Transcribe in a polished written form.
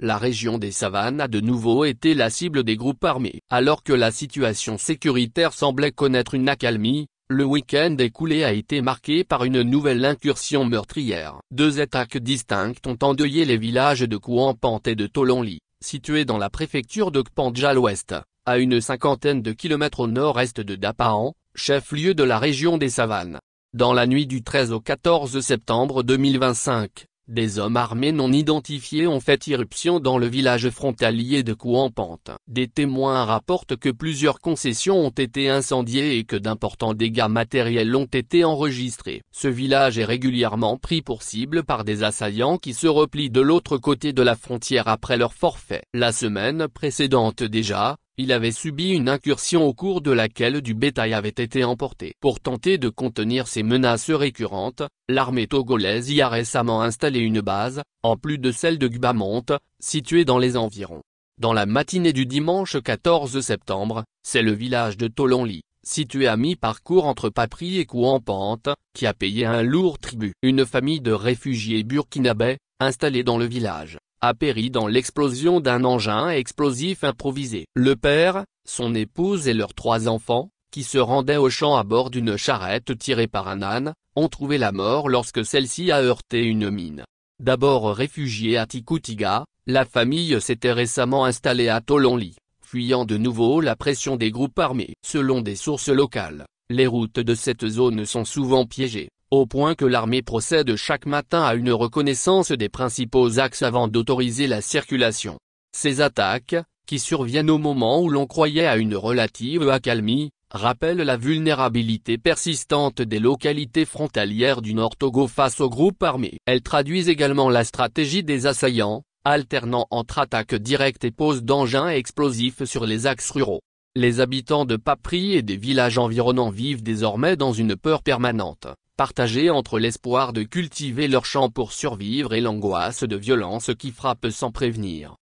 La région des Savanes a de nouveau été la cible des groupes armés. Alors que la situation sécuritaire semblait connaître une accalmie, le week-end écoulé a été marqué par une nouvelle incursion meurtrière. Deux attaques distinctes ont endeuillé les villages de Kouampante et de Tolonli, situés dans la préfecture de Kpandja à l'ouest, à une cinquantaine de kilomètres au nord-est de Dapaan, chef-lieu de la région des Savanes. Dans la nuit du 13 au 14 septembre 2025, des hommes armés non identifiés ont fait irruption dans le village frontalier de Kouampante. Des témoins rapportent que plusieurs concessions ont été incendiées et que d'importants dégâts matériels ont été enregistrés. Ce village est régulièrement pris pour cible par des assaillants qui se replient de l'autre côté de la frontière après leur forfait. La semaine précédente déjà, il avait subi une incursion au cours de laquelle du bétail avait été emporté. Pour tenter de contenir ces menaces récurrentes, l'armée togolaise y a récemment installé une base, en plus de celle de Gbamante, située dans les environs. Dans la matinée du dimanche 14 septembre, c'est le village de Tolonli, situé à mi-parcours entre Papri et Kouampante, qui a payé un lourd tribut. Une famille de réfugiés burkinabés, installée dans le village, a péri dans l'explosion d'un engin explosif improvisé. Le père, son épouse et leurs 3 enfants, qui se rendaient au champ à bord d'une charrette tirée par un âne, ont trouvé la mort lorsque celle-ci a heurté une mine. D'abord réfugiée à Tikoutiga, la famille s'était récemment installée à Tolonli, fuyant de nouveau la pression des groupes armés. Selon des sources locales, les routes de cette zone sont souvent piégées, au point que l'armée procède chaque matin à une reconnaissance des principaux axes avant d'autoriser la circulation. Ces attaques, qui surviennent au moment où l'on croyait à une relative accalmie, rappellent la vulnérabilité persistante des localités frontalières du Nord Togo face aux groupes armés. Elles traduisent également la stratégie des assaillants, alternant entre attaques directes et pose d'engins explosifs sur les axes ruraux. Les habitants de Papri et des villages environnants vivent désormais dans une peur permanente, partagée entre l'espoir de cultiver leurs champs pour survivre et l'angoisse de violences qui frappent sans prévenir.